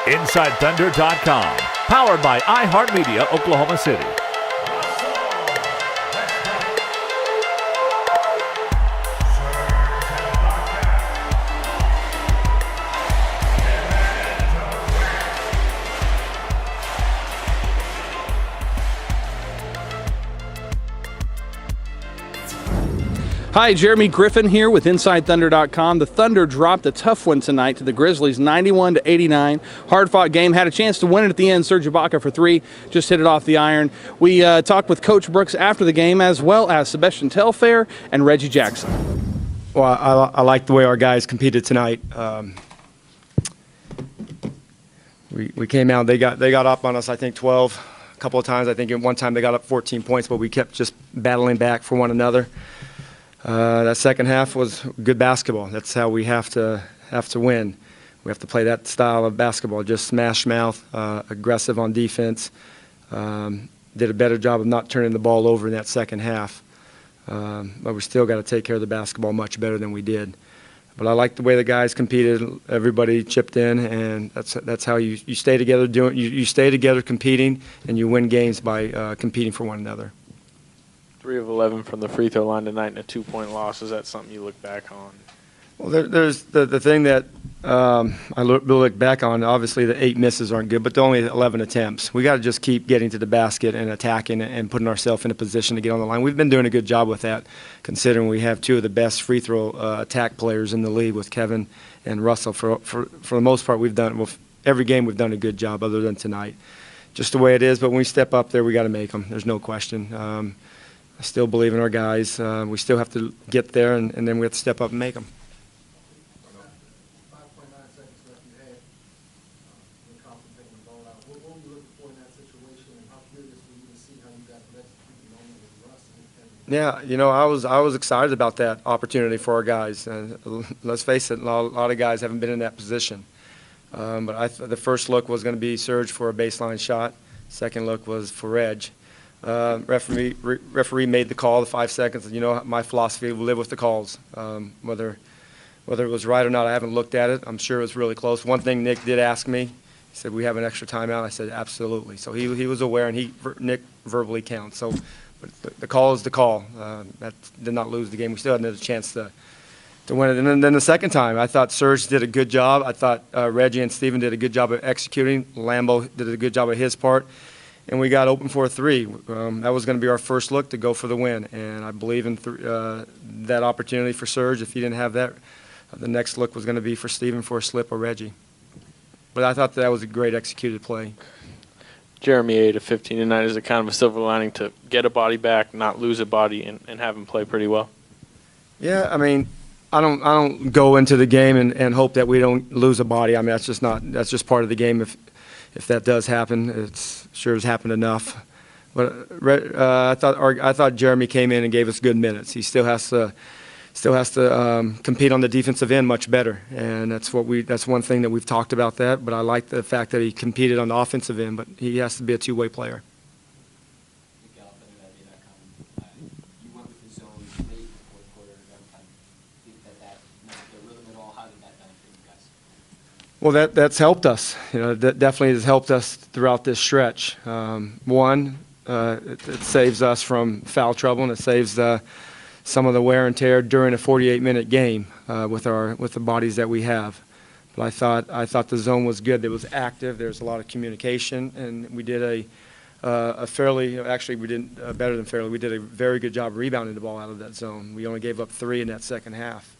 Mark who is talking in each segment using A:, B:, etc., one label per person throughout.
A: InsideThunder.com. Powered by iHeartMedia, Oklahoma City.
B: Hi, Jeremy Griffin here with InsideThunder.com. The Thunder dropped a tough one tonight to the Grizzlies, 91-89. Hard-fought game. Had a chance to win it at the end. Serge Ibaka for three. Just hit it off the iron. We talked with Coach Brooks after the game, as well as Sebastian Telfair and Reggie Jackson.
C: Well, I like the way our guys competed tonight. We came out. They got up on us, I think, 12 a couple of times. I think at one time they got up 14 points, but we kept just battling back for one another. That second half was good basketball. That's how we have to win. We have to play that style of basketball, just smash mouth, aggressive on defense. Did a better job of not turning the ball over in that second half. But we still got to take care of the basketball much better than we did. But I like the way the guys competed. Everybody chipped in, and that's how you stay together. You stay together competing, and you win games by competing for one another.
D: 3 of 11 from the free throw line tonight and a 2-point loss. Is that something you look back on?
C: Well, there's the thing that I look back on. Obviously, the 8 misses aren't good, but the only 11 attempts. We got to just keep getting to the basket and attacking and putting ourselves in a position to get on the line. We've been doing a good job with that, considering we have 2 of the best free throw attack players in the league with Kevin and Russell. For the most part, we've done every game. We've done a good job, other than tonight. Just the way it is. But when we step up there, we got to make them. There's no question. I still believe in our guys. We still have to get there, and then we have to step up and make them.
E: 5.9 seconds left in the half. You're confident taking the ball out. What were you looking for in that situation, and how curious were you to see how you guys would execute the moment with Russ and
C: Yeah, I was excited about that opportunity for our guys. And let's face it, a lot of guys haven't been in that position. But the first look was going to be Serge for a baseline shot. Second look was for Reg. Referee made the call, the 5 seconds. You know, my philosophy, we live with the calls. Whether it was right or not, I haven't looked at it. I'm sure it was really close. One thing Nick did ask me, he said, we have an extra timeout. I said, absolutely. So he was aware, and Nick verbally counts. So but the call is the call. That did not lose the game. We still had a chance to win it. And then the second time, I thought Serge did a good job. I thought Reggie and Steven did a good job of executing. Lambo did a good job of his part. And we got open for a 3. That was going to be our first look to go for the win. And I believe in that opportunity for Serge. If he didn't have that, the next look was going to be for Steven for a slip or Reggie. But I thought that was a great executed play.
D: Jeremy 8 of 15 tonight. Is it kind of a silver lining to get a body back, not lose a body, and have him play pretty well?
C: Yeah, I mean, I don't go into the game and hope that we don't lose a body. I mean, that's just part of the game. If that does happen, it's sure has happened enough. But I thought Jeremy came in and gave us good minutes. He still has to compete on the defensive end much better, and that's one thing that we've talked about that. But I like the fact that he competed on the offensive end, but he has to be a two-way player.
F: You went with the zone late in the fourth quarter of every time. Do you think that messed the rhythm at all? How did that benefit you guys?
C: Well, that's helped us. You know, that definitely has helped us throughout this stretch. It saves us from foul trouble, and it saves some of the wear and tear during a 48-minute game with the bodies that we have. But I thought the zone was good. It was active. There was a lot of communication, and we did a fairly, actually we did better than fairly. We did a very good job rebounding the ball out of that zone. We only gave up 3 in that second half.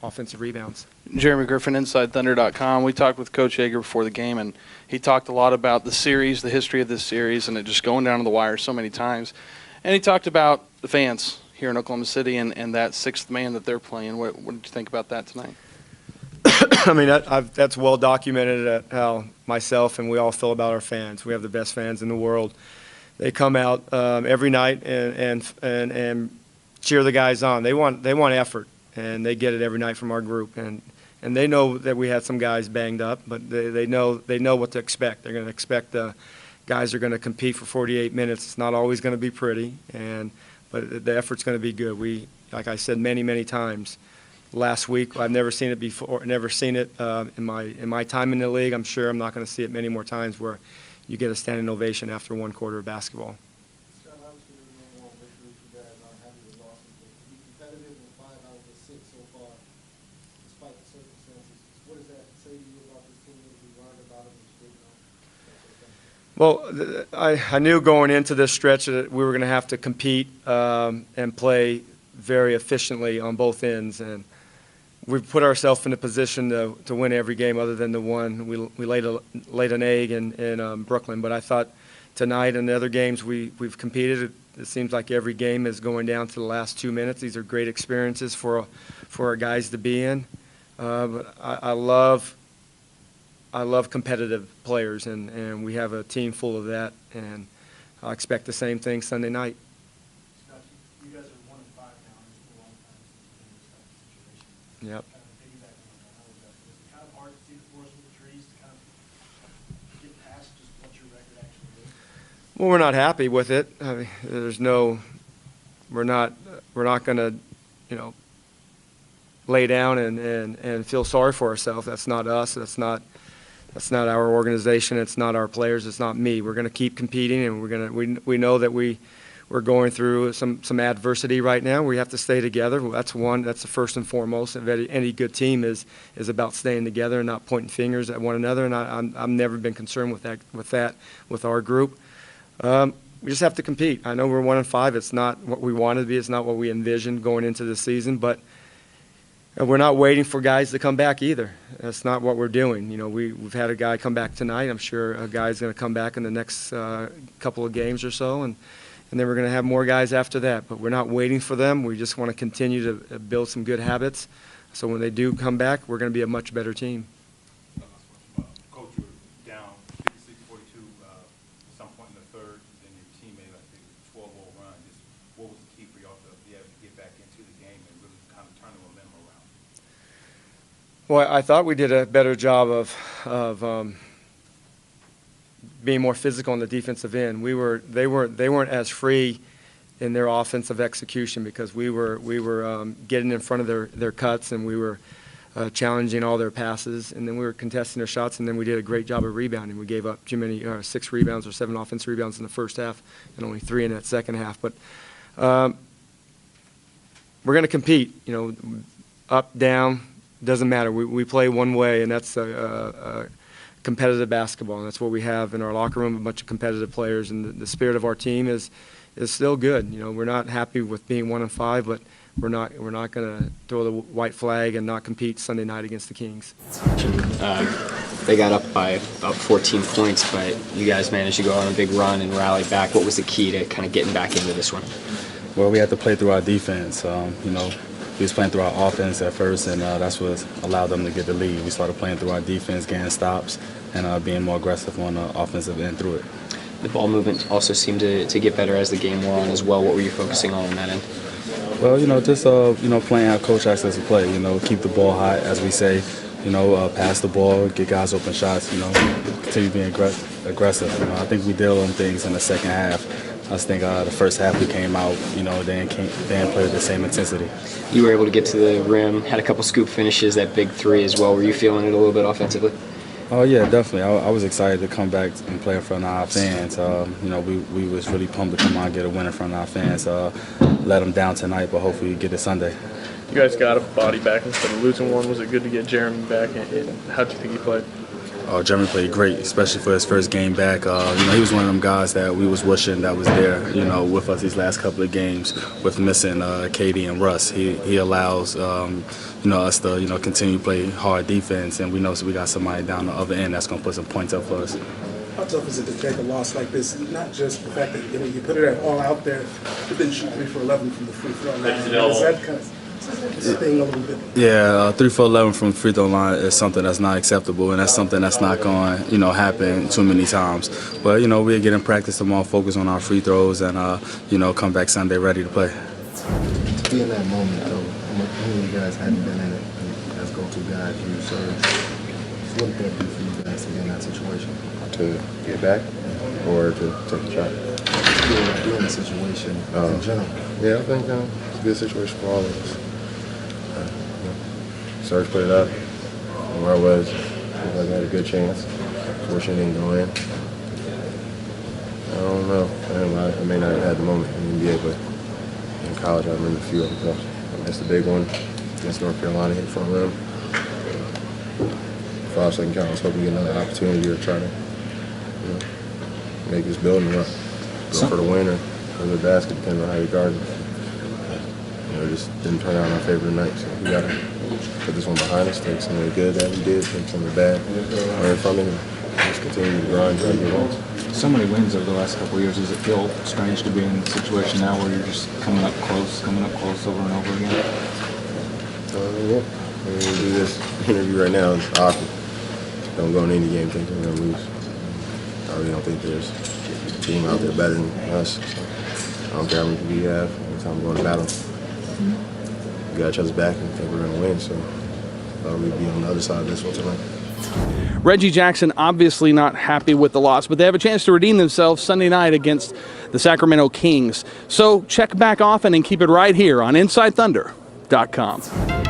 C: Offensive rebounds.
B: Jeremy Griffin, InsideThunder.com. We talked with Coach Yeager before the game, and he talked a lot about the series, the history of this series, and it just going down to the wire so many times. And he talked about the fans here in Oklahoma City and that sixth man that they're playing. What did you think about that tonight?
C: I mean, that's well documented at how myself and we all feel about our fans. We have the best fans in the world. They come out every night and cheer the guys on. They want effort. And they get it every night from our group, and they know that we had some guys banged up, but they know what to expect. They're going to expect the guys are going to compete for 48 minutes. It's not always going to be pretty, but the effort's going to be good. We, like I said many times, last week. I've never seen it before. Never seen it in my time in the league. I'm sure I'm not going to see it many more times where you get a standing ovation after one quarter of basketball.
E: Scott, obviously there's no more victories you guys aren't happy with losses, but to be competitive in 5 out of the 6 so far, despite the circumstances, what does that say to you about this team that you learned about it and you didn't know?
C: Well, I knew going into this stretch that we were going to have to compete and play very efficiently on both ends, and we've put ourselves in a position to win every game other than the one we laid an egg in Brooklyn. But I thought tonight and the other games we've competed. It seems like every game is going down to the last 2 minutes. These are great experiences for our guys to be in. But I love competitive players, and we have a team full of that, and I expect the same thing Sunday night.
E: Scott, you guys are 1-5 now, and it's been a long time since you've been in this type of situation.
C: Yep.
E: Kind of piggybacking on that, how was that? Is it kind of hard to see the forest from the trees to kind of get past just what your record actually is?
C: Well, we're not happy with it. I mean, we're not going to, lay down and feel sorry for ourselves. That's not us. That's not our organization. It's not our players. It's not me. We're going to keep competing, and we know that we're going through some adversity right now. We have to stay together. That's the first and foremost of any good team is about staying together and not pointing fingers at one another. And I've never been concerned with our group. We just have to compete. I know we're 1-5. It's not what we wanted to be. It's not what we envisioned going into the season, but we're not waiting for guys to come back either. That's not what we're doing. We've had a guy come back tonight. I'm sure a guy's going to come back in the next couple of games or so, and then we're going to have more guys after that. But we're not waiting for them. We just want to continue to build some good habits, so when they do come back, we're going to be a much better team.
G: Coach, you were down 56-42 at some point in the third, then your teammate, I think, 12-0 run. Just what was the key for y'all to be able to get back into the game and really kind of turn the momentum around?
C: Well, I thought we did a better job of being more physical on the defensive end. They weren't as free in their offensive execution because we were getting in front of their cuts, and we were challenging all their passes, and then we were contesting their shots, and then we did a great job of rebounding. We gave up too many 6 rebounds or 7 offensive rebounds in the first half and only 3 in that second half. But we're going to compete, up, down, doesn't matter. We play one way, and that's competitive basketball, and that's what we have in our locker room, a bunch of competitive players, and the spirit of our team is still good. We're not happy with being 1-5, but we're not going to throw the white flag and not compete Sunday night against the Kings.
F: They got up by about 14 points, but you guys managed to go on a big run and rally back. What was the key to kind of getting back into this one?
H: Well, we had to play through our defense. We was playing through our offense at first, and that's what allowed them to get the lead. We started playing through our defense, getting stops, and being more aggressive on the offensive end through it.
F: The ball movement also seemed to get better as the game wore on as well. What were you focusing on that end?
H: Well, just playing how Coach asks us to play. Keep the ball hot, as we say. Pass the ball, get guys open shots. Continue being aggressive. I think we did on things in the second half. I just think the first half we came out, they didn't play with the same intensity.
F: You were able to get to the rim, had a couple scoop finishes, that big 3 as well. Were you feeling it a little bit offensively?
H: Oh yeah, definitely. I was excited to come back and play in front of our fans. We was really pumped to come out and get a win in front of our fans. Let them down tonight, but hopefully we get it Sunday.
D: You guys got a body back instead of losing one. Was it good to get Jeremy back, and how do you think he played?
H: Jeremy played great, especially for his first game back. He was one of them guys that we was wishing that was there, with us these last couple of games with missing KD and Russ. He allows, us to, continue to play hard defense, and we know we got somebody down the other end that's going to put some points up for us.
I: How tough is it to take a loss like this? Not just the fact that you put it all out there, but then shoot 3 for 11 from the free throw line. Is that kind of sting a little bit?
H: Yeah, 3 for 11 from the free throw line is something that's not acceptable, and that's something that's not going to happen too many times. But we'll get in practice tomorrow, focus on our free throws, and come back Sunday ready to play.
E: To be in that moment, though, many of you guys hadn't been in it as go-to guys you served. What did that do for you guys to be in that situation?
J: To get back or to take a shot?
E: To be in the situation in general.
J: Yeah, I think it's a good situation for all of us. Serge put it up. And where I was, I had a good chance. Fortunately, didn't go in. I don't know. I may not have had the moment in the NBA, but in college, I remember a few of them. I missed a big one against North Carolina, hit front rim. 5-second count. I was hoping to get another opportunity to try to make this building run. Go for the win or for the basket, depending on how you guard it. It just didn't turn out in our favor tonight, so we got to put this one behind us, take some of the good that we did, take some of the bad, learn from it, and just continue to grind, try to get wins.
K: So many wins over the last couple of years. Does it feel strange to be in a situation now where you're just coming up close over and over again?
J: Yeah. I mean, we do this interview right now, it's awkward. Don't go in any game thinking we're going to lose. I really don't think there's a team out there better than us. So I don't care how many people we have. Every time we go into battle, we got each other's back and think we're going to win. So we'd be on the other side of this one tonight.
B: Reggie Jackson obviously not happy with the loss, but they have a chance to redeem themselves Sunday night against the Sacramento Kings. So check back often and keep it right here on InsideThunder.com.